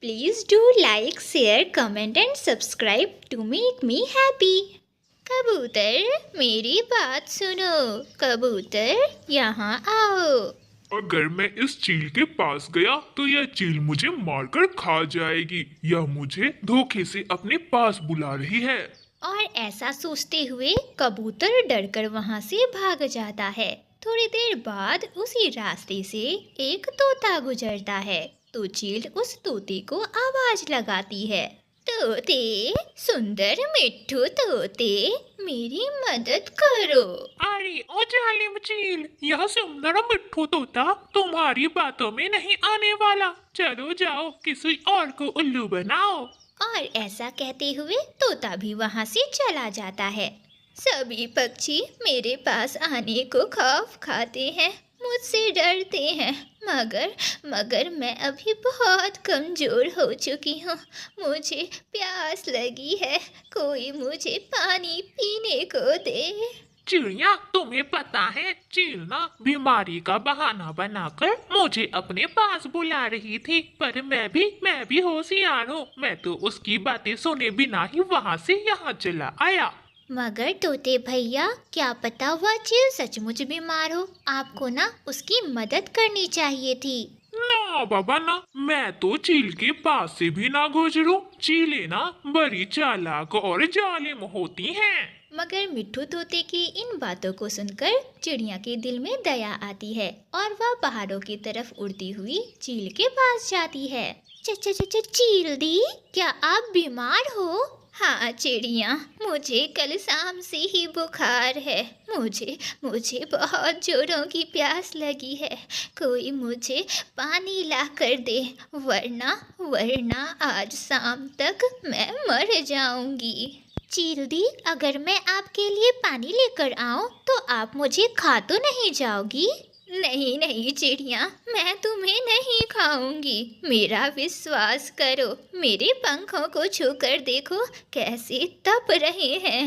Please do like, share, comment and subscribe to make me happy. कबूतर मेरी बात सुनो, कबूतर यहाँ आओ। अगर मैं इस चील के पास गया तो यह चील मुझे मारकर खा जाएगी। यह मुझे धोखे से अपने पास बुला रही है। और ऐसा सोचते हुए कबूतर डरकर वहाँ से भाग जाता है। थोड़ी देर बाद उसी रास्ते से एक तोता गुजरता है तो चील उस तोते को आवाज लगाती है, तोते, सुंदर मिट्ठू तोते, मेरी मदद करो। अरे ओ जालिम चील, यह सुंदर मिट्ठू तोता तुम्हारी बातों में नहीं आने वाला। चलो जाओ, किसी और को उल्लू बनाओ। और ऐसा कहते हुए तोता भी वहाँ से चला जाता है। सभी पक्षी मेरे पास आने को खौफ खाते हैं, मुझसे डरते हैं, मगर मैं अभी बहुत कमजोर हो चुकी हूँ। मुझे प्यास लगी है, कोई मुझे पानी पीने को दे। चिड़िया, तुम्हें पता है चील ना बीमारी का बहाना बनाकर मुझे अपने पास बुला रही थी, पर मैं भी होशियार हूँ। मैं तो उसकी बातें सुने बिना ही वहाँ से यहाँ चला आया। मगर तोते भैया, क्या पता वह चील सचमुच बीमार हो, आपको ना उसकी मदद करनी चाहिए थी। ना बाबा ना, मैं तो चील के पास से भी ना गुजरूं। चीलें ना बड़ी चालाक और जालिम होती हैं। मगर मिट्ठू तोते की इन बातों को सुनकर चिड़िया के दिल में दया आती है और वह पहाड़ों की तरफ उड़ती हुई चील के पास जाती है। चील दी, क्या आप बीमार हो? हाँ चिड़िया, मुझे कल शाम से ही बुखार है। मुझे बहुत जोरों की प्यास लगी है। कोई मुझे पानी ला कर दे, वरना आज शाम तक मैं मर जाऊंगी। चील दी, अगर मैं आपके लिए पानी लेकर आऊं तो आप मुझे खा तो नहीं जाओगी? नहीं चिड़िया, मैं तुम्हें नहीं खाऊंगी। मेरा विश्वास करो, मेरे पंखों को छूकर देखो कैसे तप रहे हैं।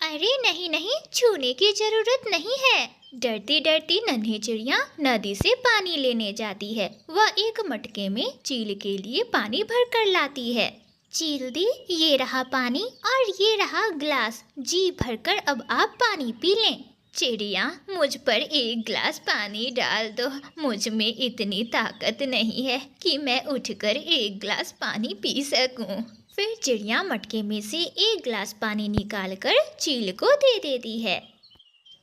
अरे नहीं, छूने की जरूरत नहीं है। डरती डरती नन्ही चिड़िया नदी से पानी लेने जाती है। वह एक मटके में चील के लिए पानी भर कर लाती है। चील दी, ये रहा पानी और ये रहा गिलास, जी भरकर अब आप पानी पी लें। चिड़िया, मुझ पर एक गिलास पानी डाल दो, मुझ में इतनी ताकत नहीं है कि मैं उठकर एक गिलास पानी पी सकूं। फिर चिड़िया मटके में से एक गिलास पानी निकालकर चील को दे देती है।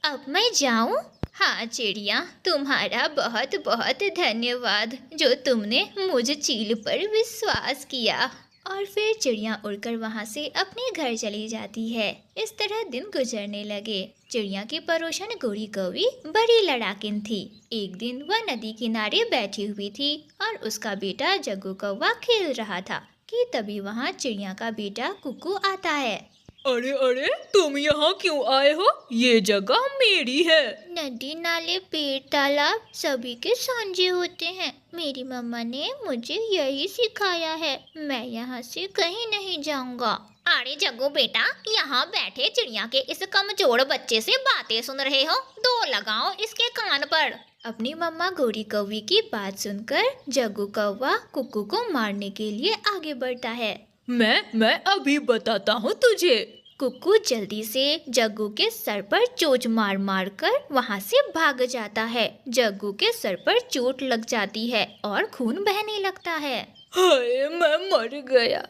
अब मैं जाऊं? हाँ चिड़िया, तुम्हारा बहुत बहुत धन्यवाद जो तुमने मुझ चील पर विश्वास किया। और फिर चिड़िया उड़कर वहाँ से अपने घर चली जाती है। इस तरह दिन गुजरने लगे। चिड़िया की पड़ोसन गोरी कौवी बड़ी लड़ाकिन थी। एक दिन वह नदी किनारे बैठी हुई थी और उसका बेटा जग्गू कौवा खेल रहा था कि तभी वहाँ चिड़िया का बेटा कुक्कू आता है। अरे तुम यहाँ क्यों आए हो? ये जगह मेरी है। नदी, नाले, पेड़, तालाब सभी के सांझे होते हैं। मेरी मम्मा ने मुझे यही सिखाया है। मैं यहाँ से कहीं नहीं जाऊँगा। अरे जग्गू बेटा, यहाँ बैठे चिड़िया के इस कमजोर बच्चे से बातें सुन रहे हो? दो लगाओ इसके कान पर। अपनी मम्मा गोरी कौवी की बात सुनकर जग्गू कौवा कुक्कू को मारने के लिए आगे बढ़ता है। मैं अभी बताता हूँ तुझे। कुक्कू जल्दी से जग्गू के सर पर चोट मार कर वहाँ से भाग जाता है। जग्गू के सर पर चोट लग जाती है और खून बहने लगता है। हाय, मैं मर गया।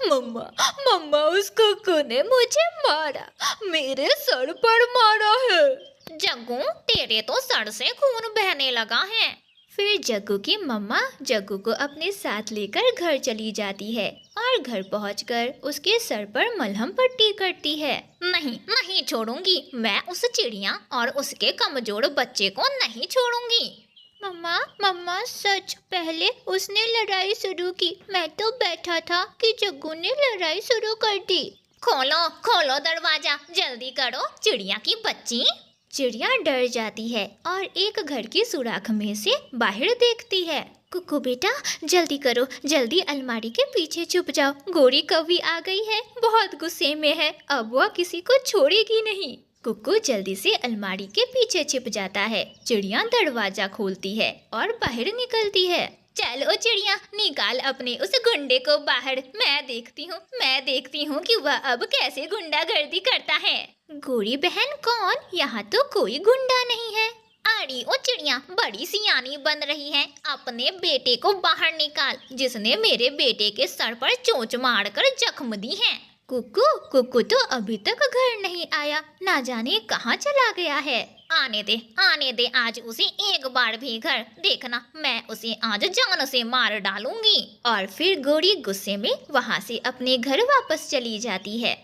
मम्मा उस कुक्कू ने मुझे मारा, मेरे सर पर मारा है। जग्गू, तेरे तो सर से खून बहने लगा है। फिर जग्गू की मम्मा जग्गू को अपने साथ लेकर घर चली जाती है और घर पहुंचकर उसके सर पर मलहम पट्टी करती है। नहीं छोड़ूंगी, मैं उस चिड़िया और उसके कमजोर बच्चे को नहीं छोड़ूंगी। मम्मा सच, पहले उसने लड़ाई शुरू की। मैं तो बैठा था कि जग्गू ने लड़ाई शुरू कर दी। खोलो दरवाजा, जल्दी करो चिड़िया की बच्ची। चिड़िया डर जाती है और एक घर की सुराख में से बाहर देखती है। कुक्कू बेटा, जल्दी करो, जल्दी अलमारी के पीछे छुप जाओ। गोरी कौवी आ गई है, बहुत गुस्से में है, अब वह किसी को छोड़ेगी नहीं। कुक्कू जल्दी से अलमारी के पीछे छिप जाता है। चिड़िया दरवाजा खोलती है और बाहर निकलती है। चलो चिड़िया, निकाल अपने उस गुंडे को बाहर। मैं देखती हूँ कि वह अब कैसे गुंडागर्दी करता है। गोरी बहन कौन? यहाँ तो कोई गुंडा नहीं है। अरे ओ चिड़िया, बड़ी सियानी बन रही है। अपने बेटे को बाहर निकाल, जिसने मेरे बेटे के सर पर चोंच मारकर जख्म दी है। कुक्कू तो अभी तक घर नहीं आया, ना जाने कहाँ चला गया है। आने दे आज उसे एक बार भी घर। देखना, मैं उसे आज जान से मार डालूंगी। और फिर गोरी गुस्से में वहाँ से अपने घर वापस चली जाती है।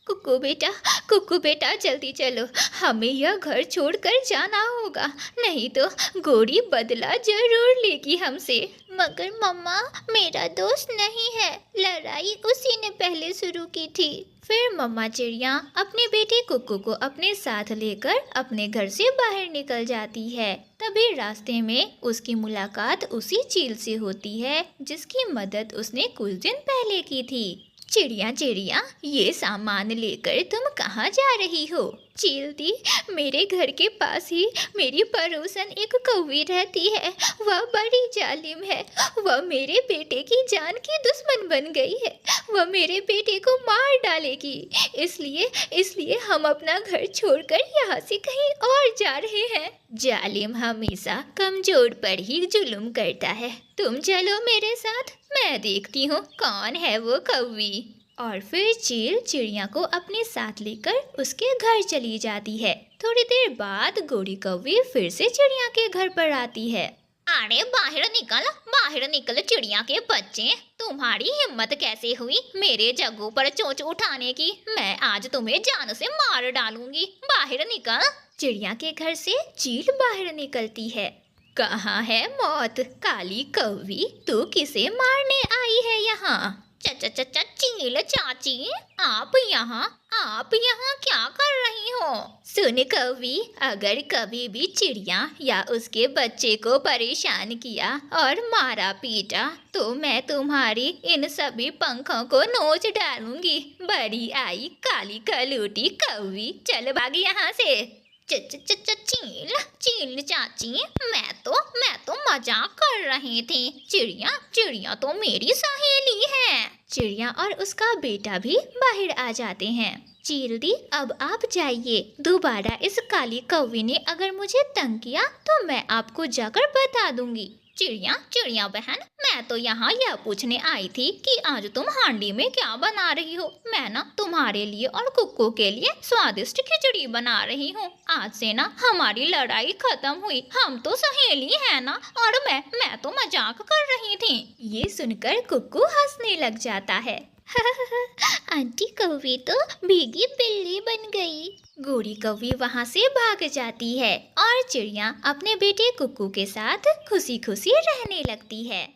कुक्कू बेटा जल्दी चलो, हमें यह घर छोड़कर जाना होगा, नहीं तो गोरी बदला जरूर लेगी हमसे। मगर मम्मा, मेरा दोस्त नहीं है, लड़ाई उसी ने पहले शुरू की थी। फिर मम्मा चिड़िया अपने बेटे कुक्कू को अपने साथ लेकर अपने घर से बाहर निकल जाती है। तभी रास्ते में उसकी मुलाकात उसी चील से होती है जिसकी मदद उसने कुछ दिन पहले की थी। चिड़िया, ये सामान लेकर तुम कहाँ जा रही हो? चील दी, मेरे घर के पास ही मेरी पड़ोसन एक कौवी रहती है। वह बड़ी जालिम है। वह मेरे बेटे की जान की दुश्मन बन गई है। वह मेरे बेटे को मार डालेगी। इसलिए हम अपना घर छोड़कर यहाँ से कहीं और जा रहे हैं। जालिम हमेशा कमजोर पर ही जुल्म करता है। तुम चलो मेरे साथ, मैं देखती हूँ कौन है वो कौवी। और फिर चील चिड़िया को अपने साथ लेकर उसके घर चली जाती है। थोड़ी देर बाद गोरी कौवी फिर से चिड़िया के घर पर आती है। अरे बाहर निकल चिड़िया के बच्चे, तुम्हारी हिम्मत कैसे हुई मेरे जग्गू पर चोंच उठाने की? मैं आज तुम्हें जान से मार डालूंगी। बाहर निकल। चिड़िया के घर से चील बाहर निकलती है। कहाँ है मौत? काली कौवी, तू किसे मारने आई है यहाँ? चील चाची, आप यहाँ क्या कर रही हो? सुन कौवी, अगर कभी भी चिड़िया या उसके बच्चे को परेशान किया और मारा पीटा तो मैं तुम्हारी इन सभी पंखों को नोच डालूंगी। बड़ी आई काली कलूटी कौवी, चल भाग यहाँ से। चील चाची, मैं तो मजाक कर रही थी। चिड़िया तो मेरी सहेली है। चिड़िया और उसका बेटा भी बाहर आ जाते हैं। चील दी, अब आप जाइए। दोबारा इस काली कौवी ने अगर मुझे तंग किया तो मैं आपको जाकर बता दूंगी। चिड़िया बहन, मैं तो यहाँ यह पूछने आई थी कि आज तुम हांडी में क्या बना रही हो। मैं ना तुम्हारे लिए और कुक्कू के लिए स्वादिष्ट खिचड़ी बना रही हूँ। आज से ना हमारी लड़ाई खत्म हुई। हम तो सहेली है ना, और मैं तो मजाक कर रही थी। ये सुनकर कुक्कू हंसने लग जाता है। आंटी कौवी तो भीगी बिल्ली बन गई। गोरी कौवी वहाँ से भाग जाती है और चिड़िया अपने बेटे कुक्कू के साथ खुशी खुशी रहने लगती है।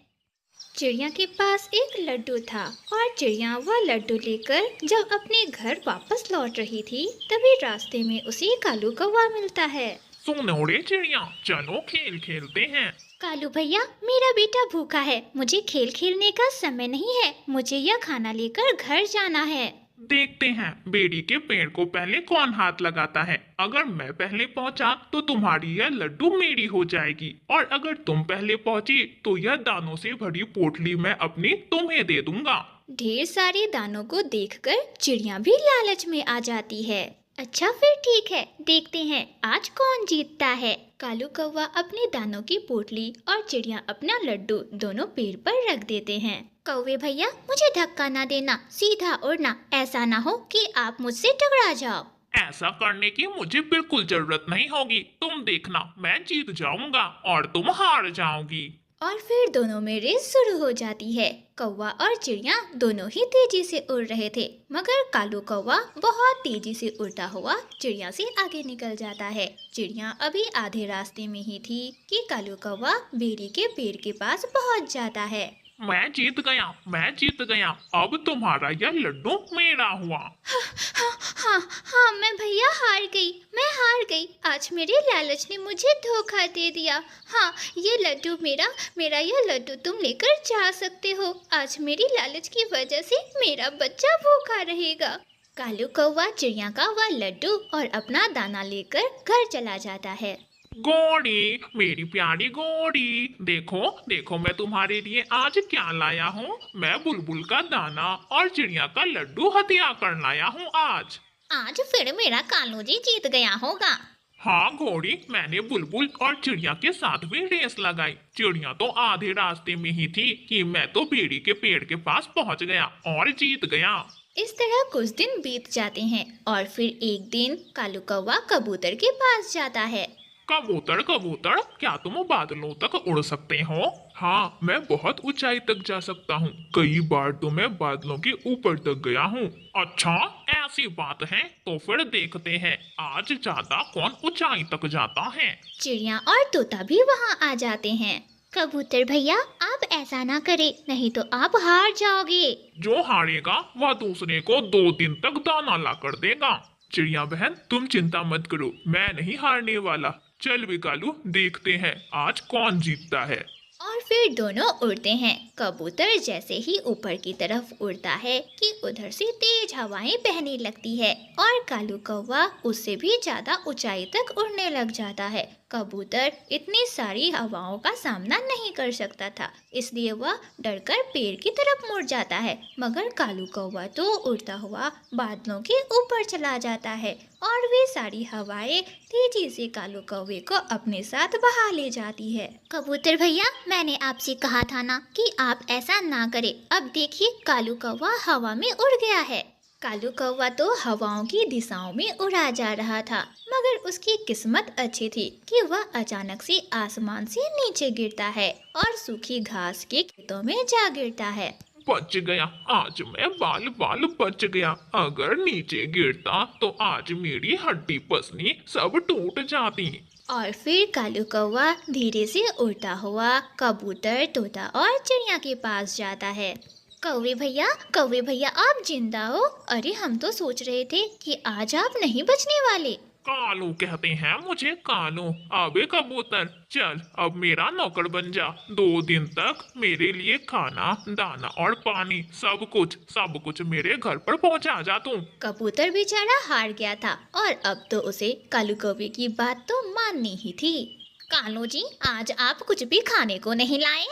चिड़िया के पास एक लड्डू था और चिड़िया वह लड्डू लेकर जब अपने घर वापस लौट रही थी तभी रास्ते में उसे कालू कौवा मिलता है। सुनो रे चिड़िया, चलो खेल खेलते हैं। कालू भैया, मेरा बेटा भूखा है, मुझे खेल खेलने का समय नहीं है। मुझे यह खाना लेकर घर जाना है। देखते हैं बेड़ी के पेड़ को पहले कौन हाथ लगाता है। अगर मैं पहले पहुंचा तो तुम्हारी यह लड्डू मेरी हो जाएगी, और अगर तुम पहले पहुंची तो यह दानों से भरी पोटली मैं अपनी तुम्हें दे दूंगा। ढेर सारे दानों को देखकर चिड़िया भी लालच में आ जाती है। अच्छा फिर ठीक है, देखते हैं आज कौन जीतता है। कालू कौवा अपने दानों की पोटली और चिड़िया अपना लड्डू दोनों पेड़ पर रख देते हैं। कौवे भैया, मुझे धक्का ना देना, सीधा उड़ना, ऐसा ना हो कि आप मुझसे टकरा जाओ। ऐसा करने की मुझे बिल्कुल जरूरत नहीं होगी। तुम देखना, मैं जीत जाऊंगा और तुम हार जाओगी। और फिर दोनों में रेस शुरू हो जाती है। कौवा और चिड़िया दोनों ही तेजी से उड़ रहे थे, मगर कालू कौवा बहुत तेजी से उड़ता हुआ चिड़िया से आगे निकल जाता है। चिड़िया अभी आधे रास्ते में ही थी कि कालू कौवा बेरी के पेड़ के पास पहुंच जाता है। मैं जीत गया। अब तुम्हारा यह लड्डू मेरा हुआ। हाँ, मैं भैया हार गई। आज मेरे लालच ने मुझे धोखा दे दिया। हाँ, ये लड्डू मेरा यह लड्डू तुम लेकर जा सकते हो। आज मेरी लालच की वजह से मेरा बच्चा भूखा रहेगा। कालू कौवा चिड़िया का वह लड्डू और अपना दाना लेकर घर चला जाता है। गोड़ी, मेरी प्यारी गोड़ी, देखो देखो मैं तुम्हारे लिए आज क्या लाया हूँ। मैं बुलबुल का दाना और चिड़िया का लड्डू हथिया कर लाया हूँ आज। आज फिर मेरा कालू जी जीत गया होगा। हाँ घोड़ी, मैंने बुलबुल और चिड़िया के साथ भी रेस लगाई। चिड़िया तो आधे रास्ते में ही थी कि मैं तो बेड़ी के पेड़ के पास पहुंच गया और जीत गया। इस तरह कुछ दिन बीत जाते हैं और फिर एक दिन कालू कौवा कबूतर के पास जाता है। कबूतर कबूतर, क्या तुम बादलों तक उड़ सकते हो? हाँ, मैं बहुत ऊंचाई तक जा सकता हूँ। कई बार तो मैं बादलों के ऊपर तक गया हूँ। अच्छा, ऐसी बात है तो फिर देखते हैं आज ज्यादा कौन ऊंचाई तक जाता है। चिड़िया और तोता भी वहाँ आ जाते हैं। कबूतर भैया, आप ऐसा ना करें, नहीं तो आप हार जाओगे। जो हारेगा वह दूसरे को 2 दिन तक दाना ला कर देगा। चिड़िया बहन, तुम चिंता मत करो, मैं नहीं हारने वाला। चल विकालू, देखते हैं आज कौन जीतता है। और फिर दोनों उड़ते हैं। कबूतर जैसे ही ऊपर की तरफ उड़ता है कि उधर से तेज हवाएं बहने लगती है और कालू कौवा उससे भी ज्यादा ऊंचाई तक उड़ने लग जाता है। कबूतर इतनी सारी हवाओं का सामना नहीं कर सकता था, इसलिए वह डरकर पेड़ की तरफ मुड़ जाता है। मगर कालू कौवा तो उड़ता हुआ बादलों के ऊपर चला जाता है और वे सारी हवाएं तेजी से कालू कौवे को अपने साथ बहा ले जाती है। कबूतर भैया, मैंने आपसे कहा था ना कि आप ऐसा ना करें। अब देखिए, कालू कौवा हवा में उड़ गया है। कालू कौवा तो हवाओं की दिशाओं में उड़ा जा रहा था, मगर उसकी किस्मत अच्छी थी कि वह अचानक से आसमान से नीचे गिरता है और सूखी घास के खेतों में जा गिरता है। बच गया, आज मैं बाल बाल बच गया। अगर नीचे गिरता तो आज मेरी हड्डी पसली सब टूट जाती। और फिर कालू कौवा धीरे से उड़ता हुआ कबूतर, तोता और चिड़िया के पास जाता है। कौवे भैया, आप जिंदा हो? अरे हम तो सोच रहे थे कि आज आप नहीं बचने वाले। कालू कहते हैं मुझे कालू। अबे कबूतर, चल अब मेरा नौकर बन जा। 2 दिन तक मेरे लिए खाना, दाना और पानी सब कुछ मेरे घर पर पहुंचा जा तू। कबूतर बेचारा हार गया था और अब तो उसे कालू कौवे की बात तो माननी ही थी। कालू जी, आज आप कुछ भी खाने को नहीं लाए?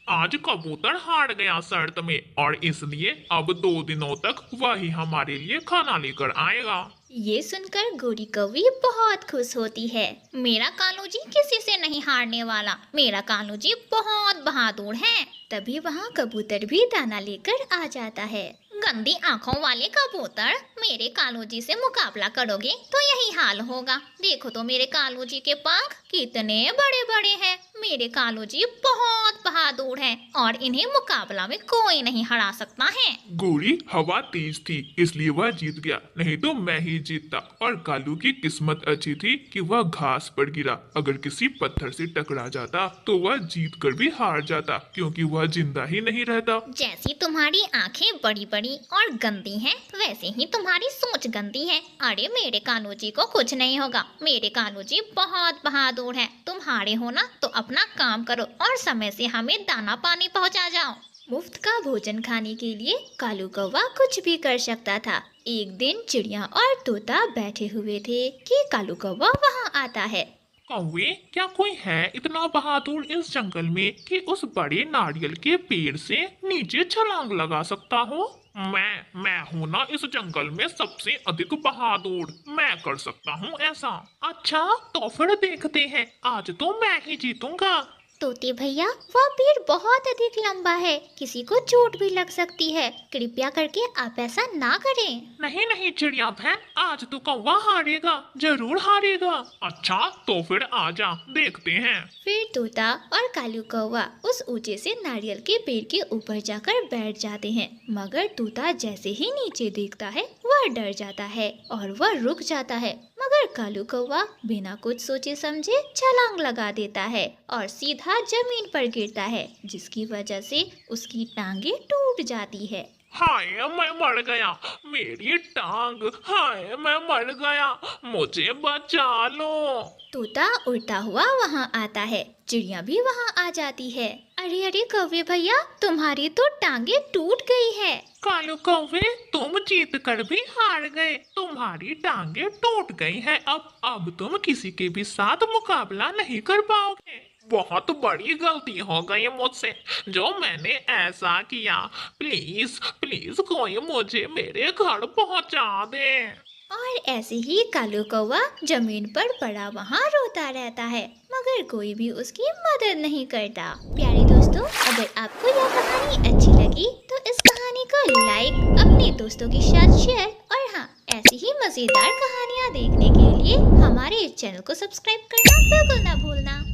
आज कबूतर हार गया शर्त में और इसलिए अब 2 दिनों तक वही हमारे लिए खाना लेकर आएगा। ये सुनकर गोरी कौवी बहुत खुश होती है। मेरा कालू जी किसी से नहीं हारने वाला, मेरा कालू जी बहुत बहादुर है। तभी वहाँ कबूतर भी दाना लेकर आ जाता है। गंदी आंखों वाले कबूतर, मेरे कालू जी से मुकाबला करोगे तो यही हाल होगा। देखो तो मेरे कालू जी के पंख कितने बड़े बड़े हैं। मेरे कालू जी बहुत बहादुर हैं और इन्हें मुकाबला में कोई नहीं हरा सकता है। गोरी, हवा तेज थी इसलिए वह जीत गया, नहीं तो मैं ही जीतता। और कालू की किस्मत अच्छी थी कि वह घास पर गिरा। अगर किसी पत्थर से टकरा जाता तो वह जीत कर भी हार जाता, क्योंकि वह जिंदा ही नहीं रहता। जैसी तुम्हारी आंखें बड़ी बड़ी और गंदी हैं, वैसे ही तुम्हारी सोच गंदी है। अरे मेरे कालू जी को कुछ नहीं होगा, मेरे कालू जी बहुत बहादुर हैं। तुम हारे हो ना तो अपना काम करो और समय से हमें दाना पानी पहुंचा जाओ। मुफ्त का भोजन खाने के लिए कालू कौवा कुछ भी कर सकता था। एक दिन चिड़िया और तोता बैठे हुए थे कि कालू कौवा वहाँ आता है। कौवे, क्या कोई है इतना बहादुर इस जंगल में कि उस बड़े नारियल के पेड़ से नीचे छलांग लगा सकता हो? मैं हूँ ना इस जंगल में सबसे अधिक बहादुर। मैं कर सकता हूँ ऐसा। अच्छा, तो फिर देखते हैं, आज तो मैं ही जीतूंगा। तोते भैया, वह पेड़ बहुत अधिक लंबा है, किसी को चोट भी लग सकती है। कृपया करके आप ऐसा ना करें। नहीं नहीं चिड़िया बहन, आज तो कौवा हारेगा, जरूर हारेगा। अच्छा, तो फिर आजा, देखते हैं। फिर तोता और कालू कौवा उस ऊंचे से नारियल के पेड़ के ऊपर जाकर बैठ जाते हैं। मगर तोता जैसे ही नीचे देखता है वह डर जाता है और वह रुक जाता है। मगर कालू कौवा बिना कुछ सोचे समझे छलांग लगा देता है और सीधा जमीन पर गिरता है, जिसकी वजह से उसकी टांगे टूट जाती है। हाय मैं मर गया, मेरी टांग, हाय मैं मर गया, मुझे बचा लो। तोता उड़ता हुआ वहाँ आता है। चिड़िया भी वहाँ आ जाती है। अरे अरे कौवे भैया, तुम्हारी तो टांगे टूट गई है। कालू कौवे, तुम जीत कर भी हार गए, तुम्हारी टांगे टूट गई हैं। अब तुम किसी के भी साथ मुकाबला नहीं कर पाओगे। बहुत बड़ी गलती हो गई मुझसे जो मैंने ऐसा किया। प्लीज प्लीज कोई मुझे मेरे घर पहुंचा दे। और ऐसे ही कालू कौवा जमीन पर पड़ा वहाँ रोता रहता है, मगर कोई भी उसकी मदद नहीं करता। प्यारे दोस्तों, अगर आपको यह कहानी अच्छी लगी तो इस कहानी को लाइक, अपने दोस्तों के साथ शेयर और हाँ, ऐसी ही मजेदार कहानियाँ देखने के लिए हमारे इस चैनल को सब्सक्राइब करना बिल्कुल ना भूलना।